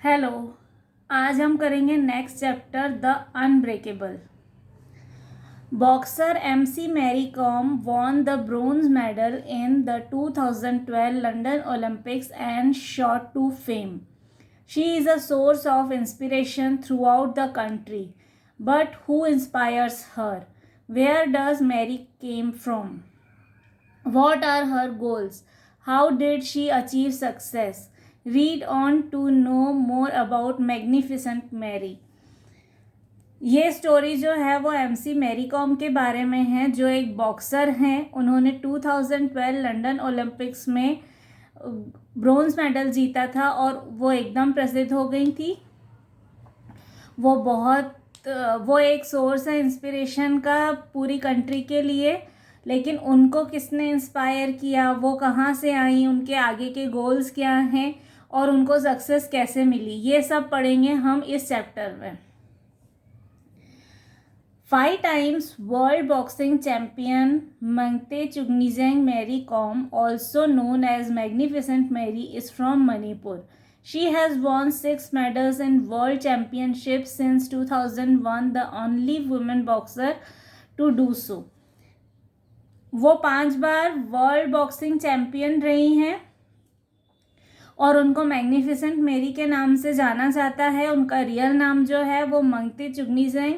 Hello. आज हम करेंगे next chapter the unbreakable. Boxer MC Mary Kom won the bronze medal in the 2012 London Olympics and shot to fame. She is a source of inspiration throughout the country. But who inspires her? Where does Mary came from? What are her goals? How did she achieve success? Read on to know more about Magnificent Mary. ये story जो है वो MC Mary com के बारे में है, जो एक बॉक्सर हैं। उन्होंने 2012 लंदन ओलंपिक्स में ब्रोंज मेडल जीता था और वो एकदम प्रसिद्ध हो गई थी। वो एक सोर्स है इंस्पिरेशन का पूरी कंट्री के लिए। लेकिन उनको किसने इंस्पायर किया, वो कहाँ से आई, उनके आगे के गोल्स क्या हैं और उनको सक्सेस कैसे मिली, ये सब पढ़ेंगे हम इस चैप्टर में। 5 times world boxing champion Mangte Chugniezhang Mary Kom, also known as Magnificent Mary, is from Manipur. She has won 6 medals in world championships since 2001, the only women boxer to do so. वो 5 बार world boxing champion रही हैं और उनको magnificent मेरी के नाम से जाना जाता है। उनका रियल नाम जो है वो मंगते चुगनीजेंग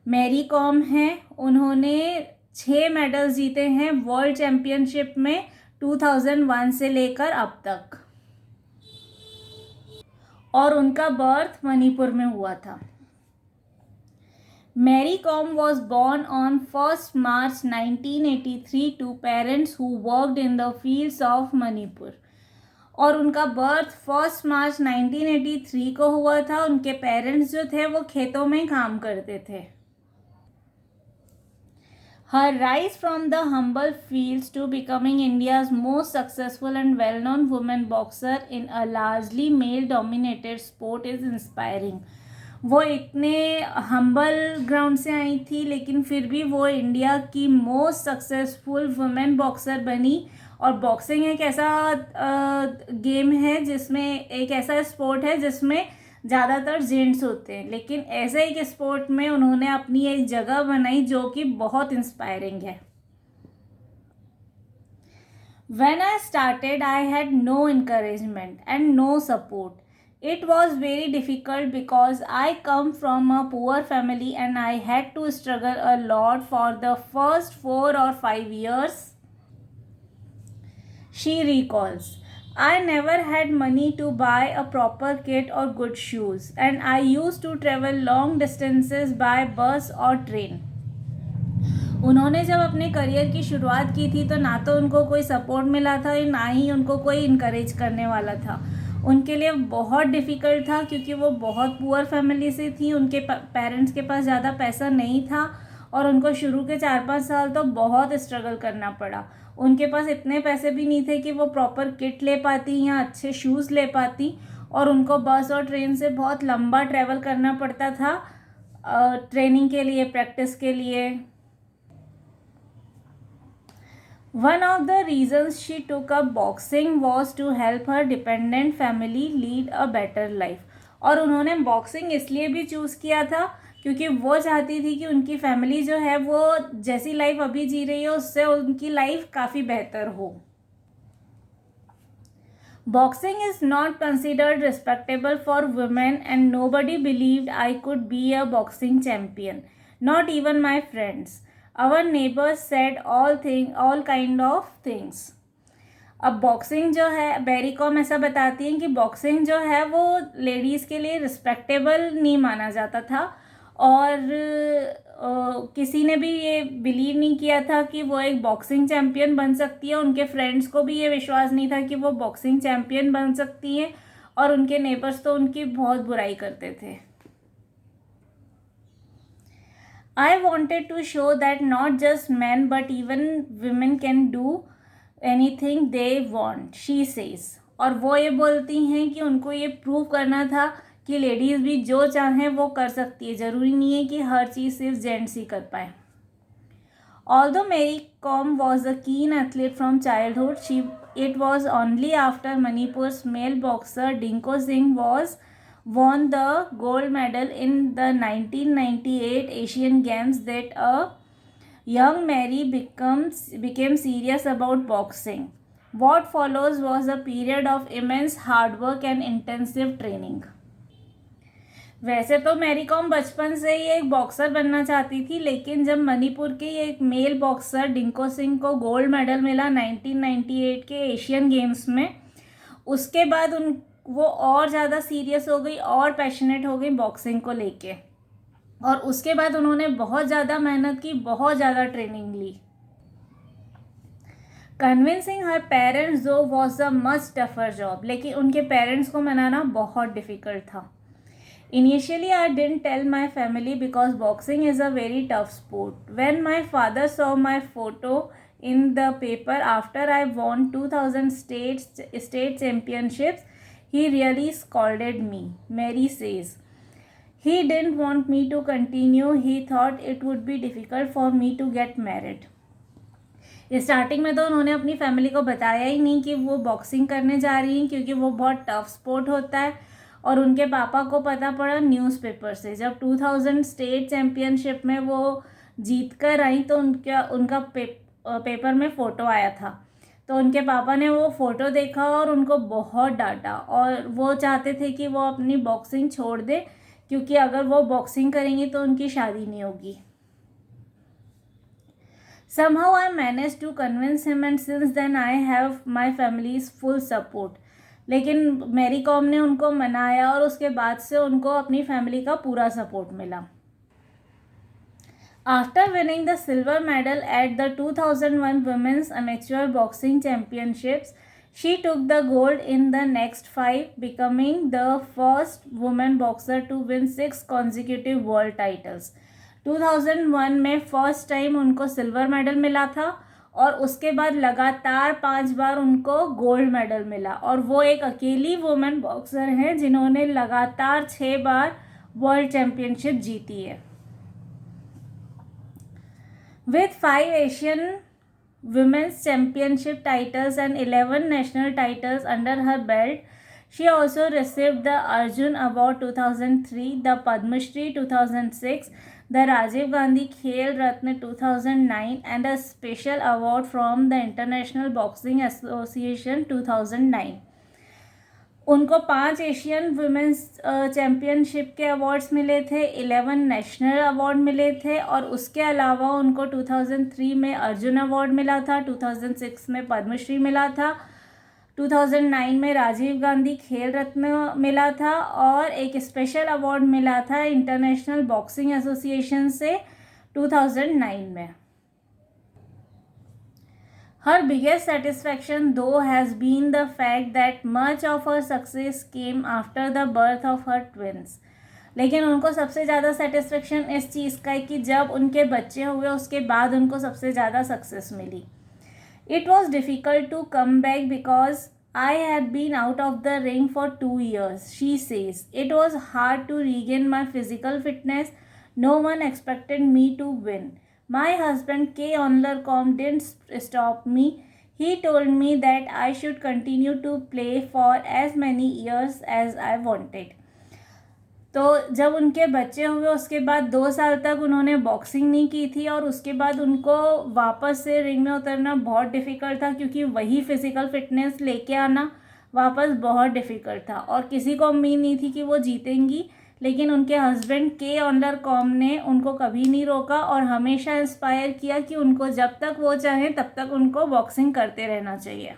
मैरी कॉम है। उन्होंने 6 मेडल जीते हैं वर्ल्ड चैम्पियनशिप में 2001 से लेकर अब तक, और उनका बर्थ मणिपुर में हुआ था। Mary Kom was born on 1st March 1983 to parents who worked in the fields of Manipur. और उनका बर्थ 1 मार्च 1983 को हुआ था। उनके पेरेंट्स जो थे वो खेतों में काम करते थे। Her rise from the humble fields to becoming India's most successful and well-known women boxer in a largely male-dominated sport is inspiring. वो इतने हम्बल ग्राउंड से आई थी, लेकिन फिर भी वो इंडिया की मोस्ट सक्सेसफुल वुमेन बॉक्सर बनी। और बॉक्सिंग एक ऐसा गेम है जिसमें, एक ऐसा स्पोर्ट है जिसमें ज़्यादातर जेंट्स होते हैं, लेकिन ऐसे एक स्पोर्ट में उन्होंने अपनी एक जगह बनाई जो कि बहुत इंस्पायरिंग है। When I started, I had no encouragement and no support. It was very difficult because I come from a poor family and I had to struggle a lot for the first 4 or 5 years. She recalls, I never had money to buy a proper kit or good shoes, and I used to travel long distances by bus or train. उन्होंने जब अपने career की शुरुआत की थी तो ना तो उनको कोई सपोर्ट मिला था, ना ही उनको कोई इनकरेज करने वाला था। उनके लिए बहुत डिफ़िकल्ट था क्योंकि वो बहुत पुअर फैमिली से थी। उनके पेरेंट्स के पास ज़्यादा पैसा नहीं था और उनको शुरू के 4-5 साल तो बहुत स्ट्रगल करना पड़ा। उनके पास इतने पैसे भी नहीं थे कि वो प्रॉपर किट ले पाती या अच्छे शूज़ ले पाती, और उनको बस और ट्रेन से बहुत लंबा ट्रैवल करना पड़ता था ट्रेनिंग के लिए, प्रैक्टिस के लिए। One of the reasons she took up boxing was to help her dependent family lead a better life. और उन्होंने बॉक्सिंग इसलिए भी चूज़ किया था क्योंकि वो चाहती थी कि उनकी फैमिली जो है वो जैसी लाइफ अभी जी रही है उससे उनकी लाइफ काफ़ी बेहतर हो। Boxing is not considered respectable for women and nobody believed I could be a boxing champion. Not even my friends. Our neighbors said all kind of things. अब बॉक्सिंग जो है, मैरी कॉम ऐसा बताती हैं कि बॉक्सिंग जो है वो लेडीज़ के लिए रिस्पेक्टेबल नहीं माना जाता था, और किसी ने भी ये बिलीव नहीं किया था कि वो एक बॉक्सिंग चैम्पियन बन सकती है। उनके फ्रेंड्स को भी ये विश्वास नहीं था कि वो बॉक्सिंग चैम्पियन बन सकती हैं, और उनके नेबर्स तो उनकी बहुत बुराई करते थे। I wanted to show that not just men but even women can do anything they want, she says. और वो ये बोलती हैं कि उनको ये प्रूव करना था कि लेडीज़ भी जो चाहें वो कर सकती है, ज़रूरी नहीं है कि हर चीज़ सिर्फ जेंट्स ही कर पाए। Although Mary Kom was a keen athlete from childhood, it was only after Manipur's male boxer Dinko Singh was won the gold medal in the 1998 Asian Games that a young Mary became serious about boxing. What follows was a period of immense hard work and intensive training. वैसे तो Mary com बचपन से ही एक boxer बनना चाहती थी, लेकिन जब मणिपुर के एक मेल बॉक्सर डिंको सिंह को गोल्ड मेडल मिला 1998 के एशियन गेम्स में, उसके बाद वो और ज़्यादा सीरियस हो गई और पैशनेट हो गई बॉक्सिंग को लेके, और उसके बाद उन्होंने बहुत ज़्यादा मेहनत की, बहुत ज़्यादा ट्रेनिंग ली. कन्विंसिंग हर पेरेंट्स दो was a much tougher job, लेकिन उनके पेरेंट्स को मनाना बहुत डिफ़िकल्ट था. Initially, I didn't tell my family because boxing is a very tough sport. When my father saw my photo in the paper after I won 2000 state championships, he really scolded me, Mary says. He didn't want me to continue. He thought it would be difficult for me to get married. Starting में तो उन्होंने अपनी family को बताया ही नहीं कि वो boxing करने जा रही हैं, क्योंकि वो बहुत टफ स्पोर्ट होता है. और उनके पापा को पता पड़ा न्यूज़पेपर से. जब 2000 स्टेट चैम्पियनशिप में वो जीत कर आई तो उनका पेपर में फ़ोटो आया था. तो उनके पापा ने वो फ़ोटो देखा और उनको बहुत डांटा, और वो चाहते थे कि वो अपनी बॉक्सिंग छोड़ दे, क्योंकि अगर वो बॉक्सिंग करेंगी तो उनकी शादी नहीं होगी. Somehow I managed to convince him, and since then I have my family's full support. लेकिन मैरी कॉम ने उनको मनाया और उसके बाद से उनको अपनी फैमिली का पूरा सपोर्ट मिला. After winning the silver medal at the 2001 women's amateur boxing championships, she took the gold in the next 5, becoming the first women boxer to win 6 consecutive world titles. 2001 में फर्स्ट टाइम उनको silver medal मिला था, और उसके बाद लगातार 5 बार उनको gold medal मिला, और वो एक अकेली वुमेन बॉक्सर हैं जिन्होंने लगातार 6 बार वर्ल्ड चैम्पियनशिप जीती है. With 5 Asian women's championship titles and 11 national titles under her belt, she also received the Arjuna award 2003, the Padma Shri 2006, the Rajiv Gandhi Khel Ratna 2009, and a special award from the International Boxing Association 2009. उनको 5 Asian women's championship के awards मिले थे, 11 national award मिले थे, और उसके अलावा उनको 2003 में अर्जुन अवार्ड मिला था, 2006 में पद्मश्री मिला था, 2009 में राजीव गांधी खेल रत्न मिला था, और एक स्पेशल अवार्ड मिला था इंटरनेशनल बॉक्सिंग एसोसिएशन से 2009 में. Her biggest satisfaction though has been the fact that much of her success came after the birth of her twins. लेकिन उनको सबसे ज़्यादा सेटिस्फेक्शन इस चीज़ का है कि जब उनके बच्चे हुए उसके बाद उनको सबसे ज़्यादा सक्सेस मिली. It was difficult to come back because I had been out of the ring for 2 years, she says. It was hard to regain my physical fitness. No one expected me to win. My husband K. Onlarcom didn't stop me. He told me that I should continue to play for as many years as I wanted. तो जब उनके बच्चे हुए उसके बाद 2 साल तक उन्होंने बॉक्सिंग नहीं की थी, और उसके बाद उनको वापस से रिंग में उतरना बहुत डिफ़िकल्ट था, क्योंकि वही फिज़िकल फिटनेस लेके आना वापस बहुत डिफ़िकल्ट था, और किसी को उम्मीद नहीं थी कि वो जीतेंगी. लेकिन उनके हस्बैंड के ऑनलरकॉम ने उनको कभी नहीं रोका और हमेशा इंस्पायर किया कि उनको जब तक वो चाहें तब तक उनको बॉक्सिंग करते रहना चाहिए.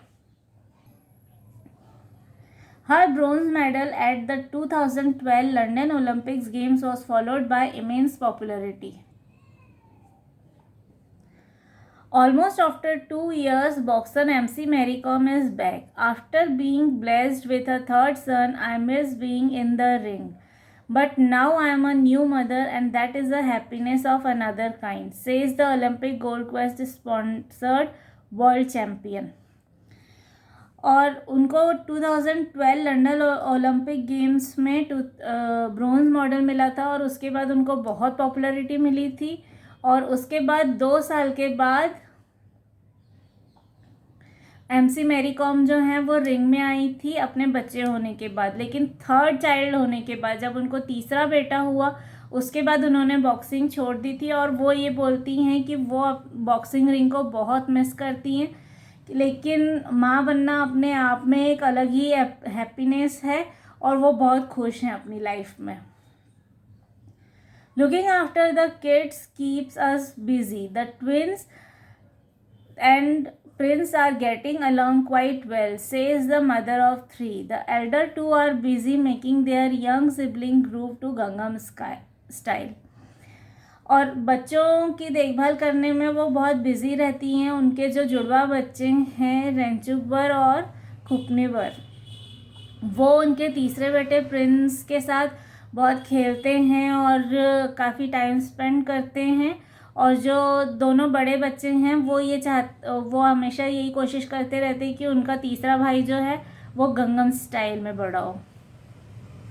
Her bronze medal at the 2012 London Olympics Games was followed by immense popularity. Almost after 2 years, boxer MC Mary Kom is back. After being blessed with a third son, I miss being in the ring. But now I am a new mother, and that is a happiness of another kind, says the Olympic Gold Quest sponsored world champion. और उनको 2012 London Olympic games में bronze medal मिला था, और उसके बाद उनको बहुत पॉपुलैरिटी मिली थी, और उसके बाद 2 साल के बाद MC मैरी कॉम जो हैं वो रिंग में आई थी अपने बच्चे होने के बाद, लेकिन थर्ड चाइल्ड होने के बाद, जब उनको तीसरा बेटा हुआ, उसके बाद उन्होंने बॉक्सिंग छोड़ दी थी। और वो ये बोलती हैं कि वो बॉक्सिंग रिंग को बहुत मिस करती हैं, लेकिन माँ बनना अपने आप में एक अलग ही हैप्पीनेस है और वो बहुत खुश हैं अपनी लाइफ में। Looking after the kids keeps us busy. The twins and Prince are getting along quite well, says the mother of three. The elder two are busy making their young sibling groove to Gangnam style. और बच्चों की देखभाल करने में वो बहुत busy रहती हैं। उनके जो जुड़वा बच्चे हैं रेंचुकबर और खुपनेबर, वो उनके तीसरे बेटे प्रिंस के साथ बहुत खेलते हैं और काफ़ी टाइम स्पेंड करते हैं। और जो दोनों बड़े बच्चे हैं वो हमेशा यही कोशिश करते रहते हैं कि उनका तीसरा भाई जो है वो गंगम स्टाइल में बड़ा हो।